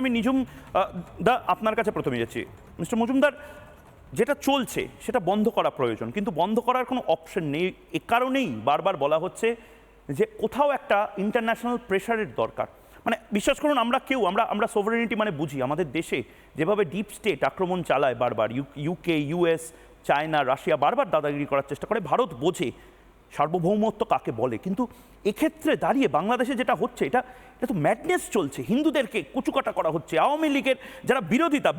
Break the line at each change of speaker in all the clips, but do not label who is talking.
আমি নিজুম দা আপনার কাছে প্রথমে যাচ্ছি। মিস্টার মজুমদার, যেটা চলছে সেটা বন্ধ করা প্রয়োজন, কিন্তু বন্ধ করার কোনো অপশন নেই। এ কারণেই বারবার বলা হচ্ছে যে কোথাও একটা ইন্টারন্যাশনাল প্রেশারের দরকার। মানে বিশ্বাস করুন, আমরা সোভারেনিটি মানে বুঝি। আমাদের দেশে যেভাবে ডিপ স্টেট আক্রমণ চালায় বারবার, ইউকে, ইউএস, চায়না, রাশিয়া বারবার দাদাগিরি করার চেষ্টা করে, ভারত বোঝে সার্বভৌমত্ব কাকে বলে। কিন্তু এক্ষেত্রে দাঁড়িয়ে বাংলাদেশে যেটা হচ্ছে, এটা তো ম্যাডনেস চলছে। হিন্দুদেরকে কুচুকাটা করা হচ্ছে, আওয়ামী লীগের যারা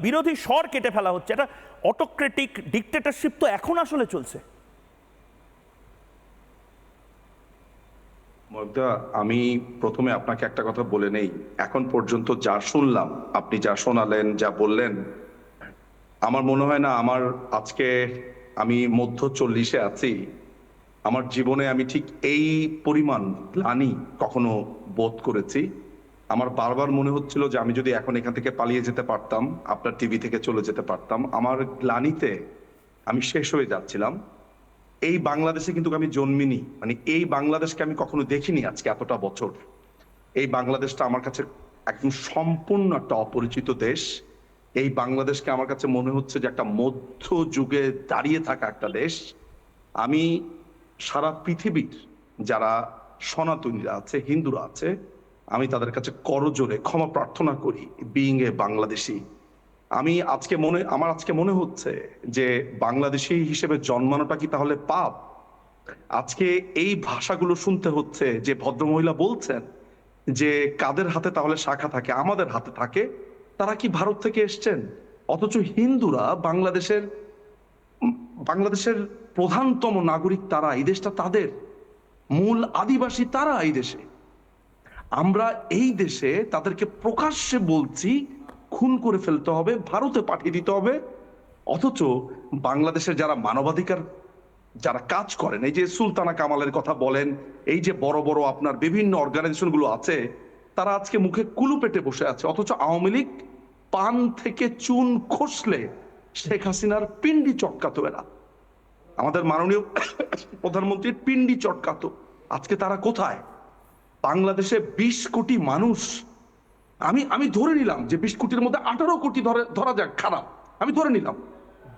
বিরোধী স্বর কেটে ফেলা হচ্ছে। এটা অটোক্রেটিক ডিক্টেটরশিপ তো এখন আসলে চলছে।
আমি প্রথমে আপনাকে একটা কথা বলে নেই, এখন পর্যন্ত যা শুনলাম, আপনি যা শোনালেন, যা বললেন, আমার মনে হয় না আজকে আমি মধ্য 40-এ আছি, আমার জীবনে আমি ঠিক এই পরিমাণ গ্লানি কখনো বোধ করেছি। আমার বারবার মনে হচ্ছিল যে আমি যদি এখন এখান থেকে পালিয়ে যেতে পারতাম, আপনার টিভি থেকে চলে যেতে পারতাম। আমার গ্লানিতে আমি শেষ হয়ে যাচ্ছিলাম। এই বাংলাদেশে কিন্তু আমি জন্মিনি, মানে এই বাংলাদেশকে আমি কখনো দেখিনি আজকে এতটা বছর। এই বাংলাদেশটা আমার কাছে একদম সম্পূর্ণ একটা অপরিচিত দেশ। এই বাংলাদেশকে আমার কাছে মনে হচ্ছে যে একটা মধ্য যুগে দাঁড়িয়ে থাকা একটা দেশ। আমি সারা পৃথিবীর যারা সনাতনীরা আছে, হিন্দুরা আছে, আমি তাদের কাছে করজোড়ে ক্ষমা প্রার্থনা করি বিইং এ বাংলাদেশি। আমার আজকে মনে হচ্ছে যে বাংলাদেশি হিসেবে জন্মানোটা কি তাহলে পাপ? আজকে এই ভাষাগুলো শুনতে হচ্ছে যে ভদ্রমহিলা বলছেন যে কাদের হাতে তাহলে শাখা থাকে, আমাদের হাতে থাকে। তারা কি ভারত থেকে এসছেন? অথচ হিন্দুরা বাংলাদেশের প্রধানতম নাগরিক তারা, এই দেশটা তাদের, মূল আদিবাসী তারা এই দেশে। আমরা এই দেশে তাদেরকে প্রকাশ্যে বলছি খুন করে ফেলতে হবে, ভারতে পাঠিয়ে দিতে হবে। অথচ বাংলাদেশের যারা মানবাধিকার যারা কাজ করেন, এই যে সুলতানা কামালের কথা বলেন, এই যে বড় বড় আপনার বিভিন্ন অর্গানাইজেশন গুলো আছে, তারা আজকে মুখে কুলু পেটে বসে আছে। অথচ আওয়ামী লীগ পান থেকে চুন খসলে শেখ হাসিনার পিন্ডি চটকাতো এরা, আমাদের মাননীয় প্রধানমন্ত্রীর পিন্ডি চটকাতো। আজকে তারা কোথায়? বাংলাদেশে 20 কোটি মানুষ, আমি ধরে নিলাম যে 20 কোটির মধ্যে 18 কোটি ধরা যাক খারাপ, আমি ধরে নিলাম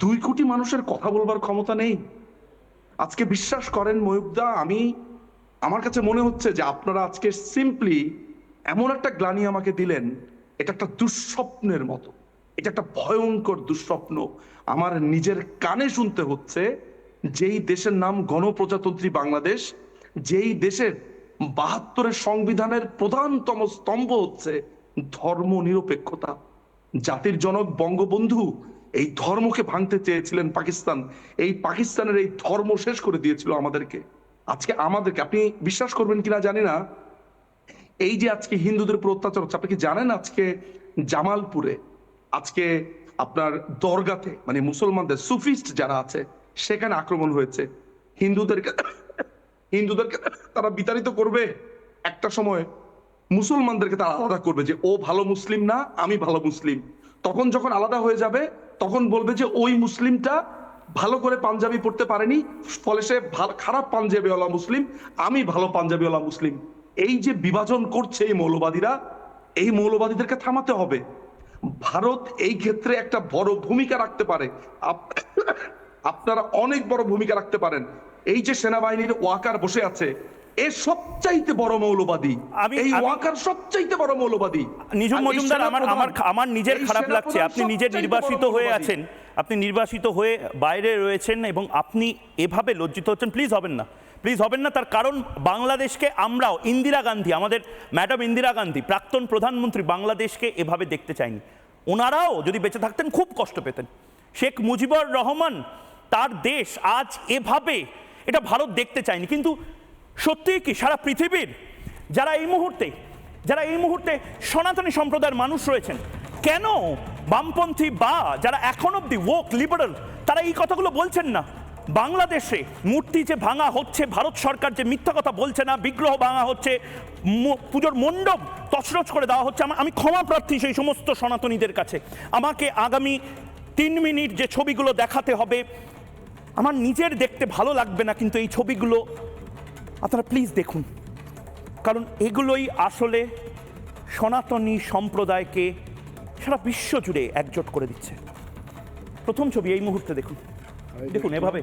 2 কোটি মানুষের কথা বলবার ক্ষমতা নেই। আজকে বিশ্বাস করেন ময়ূবদা, আমার কাছে মনে হচ্ছে যে আপনারা আজকে সিম্পলি এমন একটা গ্লানি আমাকে দিলেন, এটা একটা দুঃস্বপ্নের মতো, এটা একটা ভয়ঙ্কর দুঃস্বপ্ন। আমার নিজের কানে শুনতে হচ্ছে যেই দেশের নাম গণপ্রজাতন্ত্রী বাংলাদেশ, যেই দেশের 72-এর সংবিধানের প্রধানতম স্তম্ভ হচ্ছে ধর্ম নিরপেক্ষতা। জাতির জনক বঙ্গবন্ধু এই ধর্মকে ভাঙতে চেয়েছিলেন পাকিস্তান, এই পাকিস্তানের এই ধর্ম শেষ করে দিয়েছিল আমাদেরকে। আজকে আমাদেরকে, আপনি বিশ্বাস করবেন কিনা জানি না, এই যে আজকে হিন্দুদের উপর অত্যাচার হচ্ছে, আপনি কি জানেন আজকে জামালপুরে, আজকে আপনার দরগাতে, মানে মুসলমানদের সুফিস্ট যারা আছে সেখানে আক্রমণ হয়েছে। হিন্দুদেরকে হিন্দুদেরকে তারা বিতাড়িত করবে, একটা সময় মুসলমানদেরকে তারা আলাদা করবে যে ও ভালো মুসলিম না, আমি ভালো মুসলিম। তখন যখন আলাদা হয়ে যাবে, তখন বলবে যে ওই মুসলিমটা ভালো করে পাঞ্জাবি পড়তে পারেনি, ফলে সে খারাপ পাঞ্জাবিওয়ালা মুসলিম, আমি ভালো পাঞ্জাবিওয়ালা মুসলিম। এই যে বিভাজন করছে এই মৌলবাদীরা, এই মৌলবাদীদেরকে থামাতে হবে। ভারত এই ক্ষেত্রে একটা বড় ভূমিকা রাখতে পারে, আপনারা অনেক বড় ভূমিকা রাখতে পারেন। এই যে সেনাবাহিনীর ওয়াকার বসে আছে, এ সবচাইতে বড় মৌলবাদী, এই ওয়াকার সবচাইতে বড় মৌলবাদী।
নিজুম মজুমদার, আমার নিজের খারাপ লাগছে, আপনি নিজে নির্বাসিত হয়ে আছেন, আপনি নির্বাসিত হয়ে বাইরে রয়েছেন এবং আপনি এভাবে লজ্জিত হচ্ছেন। প্লিজ হবেন না। তার কারণ বাংলাদেশকে আমরাও, ইন্দিরা গান্ধী, আমাদের ম্যাডাম ইন্দিরা গান্ধী, প্রাক্তন প্রধানমন্ত্রী, বাংলাদেশকে এভাবে দেখতে চাইনি। ওনারাও যদি বেঁচে থাকতেন খুব কষ্ট পেতেন। শেখ মুজিবুর রহমান, তার দেশ আজ এভাবে, এটা ভারত দেখতে চায়নি। কিন্তু সত্যি কি সারা পৃথিবীর যারা এই মুহূর্তে সনাতনী সম্প্রদায়ের মানুষ রয়েছেন, কেন বামপন্থী বা যারা এখন অব্দি woke লিবারাল, তারা এই কথাগুলো বলছেন না? বাংলাদেশে মূর্তি যে ভাঙা হচ্ছে, ভারত সরকার যে মিথ্যা কথা বলছে না, বিগ্রহ ভাঙা হচ্ছে, পুজোর মণ্ডপ তছনছ করে দেওয়া হচ্ছে, আমি ক্ষমা প্রার্থী সেই সমস্ত সনাতনীদের কাছে। আমাকে আগামী 3 মিনিট যে ছবিগুলো দেখাতে হবে, আমার নিজের দেখতে ভালো লাগবে না, কিন্তু এই ছবিগুলো আপনারা প্লিজ দেখুন, কারণ এগুলোই আসলে সনাতনী সম্প্রদায়কে সারা বিশ্ব জুড়ে একজোট করে দিচ্ছে। প্রথম ছবি এই মুহূর্তে দেখুন, দেখুন এভাবে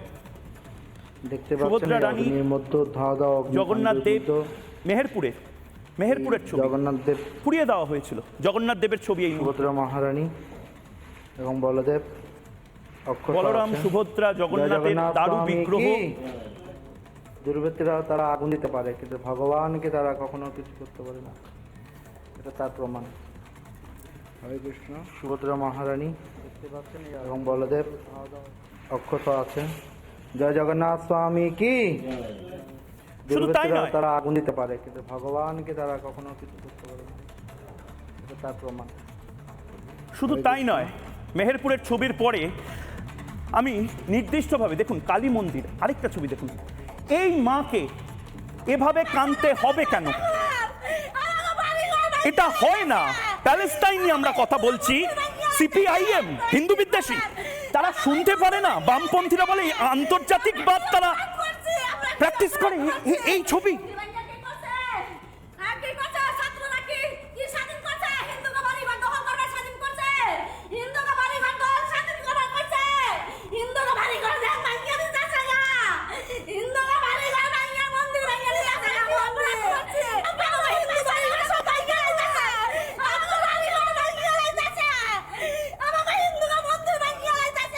দেখতে
সুভদ্রা
পাচ্ছেন
রানী,
অগ্নির মধ্যে ধাওয়া দাওয়া
জগন্নাথ দেব, মেহেরপুরের ছবি
জগন্নাথ দেব,
পুড়িয়ে দেওয়া হয়েছিল। জগন্নাথ দেবের ছবি এই মুহূর্তে।
সুভদ্রা মহারানী এবং বলদেব অক্ষত
বলরাম,
আছেন।
সুভদ্রা,
জয়
জগন্নাথের
জগন্নাথ
দারু
স্বামী
বিগ্রহ।
কি? দুর্বৃত্তরা তারা আগুন দিতে পারে, কিন্তু ভগবানকে তারা কখনো কিছু করতে পারে না, এটা তার প্রমাণ। হরে কৃষ্ণ। সুভদ্রা মহারানী দেখতে পাচ্ছেন এবং বলদেব অক্ষত আছেন। জয় জগন্নাথ স্বামী কি?
শুধু তাই
দুর্বৃত্তরা
নয়,
তারা আগুন দিতে পারে, কিন্তু ভগবানকে তারা কখনো কিছু করতে পারে না, এটা তার প্রমাণ।
শুধু তাই নয়, মেহেরপুরের ছবির পরে আমি নির্দিষ্টভাবে দেখুন কালী মন্দির, আরেকটা ছবি দেখুন। এই মাকে এভাবে কাঁদতে হবে কেন? এটা হয় না। প্যালেস্টাইন নিয়ে আমরা কথা বলছি, সিপিআইএম হিন্দু বিদ্বেষী, তারা শুনতে পারে না? বামপন্থীরা বলে আন্তর্জাতিকবাদ তারা প্র্যাকটিস করে। এই ছবি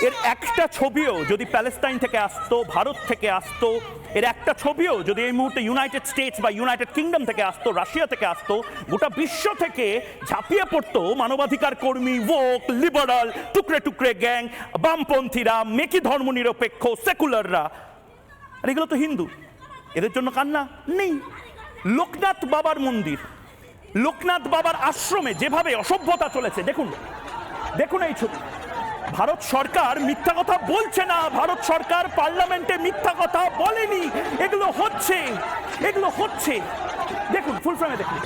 এর একটা ছবিও যদি প্যালেস্টাইন থেকে আসতো, ভারত থেকে আসতো, এর একটা ছবিও যদি এই মুহূর্তে ইউনাইটেড স্টেটস বা ইউনাইটেড কিংডম থেকে আসতো, রাশিয়া থেকে আসতো, গোটা বিশ্ব থেকে ঝাঁপিয়ে পড়তো মানবাধিকার কর্মী, ভোক, লিবারাল, টুকরে টুকরে গ্যাং, বামপন্থীরা, মেকি ধর্মনিরপেক্ষ, সেকুলাররা। আর এগুলো তো হিন্দু, এদের জন্য কান্না নেই। লোকনাথ বাবার মন্দির, লোকনাথ বাবার আশ্রমে যেভাবে অসভ্যতা চলেছে দেখুন, দেখুন এই ছবি। ভারত সরকার মিথ্যা কথা বলছে না, ভারত সরকার পার্লামেন্টে মিথ্যা কথা বলেনি। এগুলো হচ্ছে, এগুলো হচ্ছে। দেখুন ফুল ফ্রেমে দেখুন।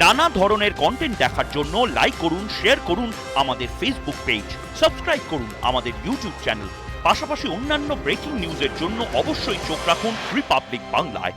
নানা ধরনের কন্টেন্ট দেখার জন্য লাইক করুন, শেয়ার করুন আমাদের ফেসবুক পেজ, সাবস্ক্রাইব করুন আমাদের ইউটিউব চ্যানেল। পাশাপাশি অন্যান্য ব্রেকিং নিউজের জন্য অবশ্যই চোখ রাখুন রিপাবলিক বাংলায়।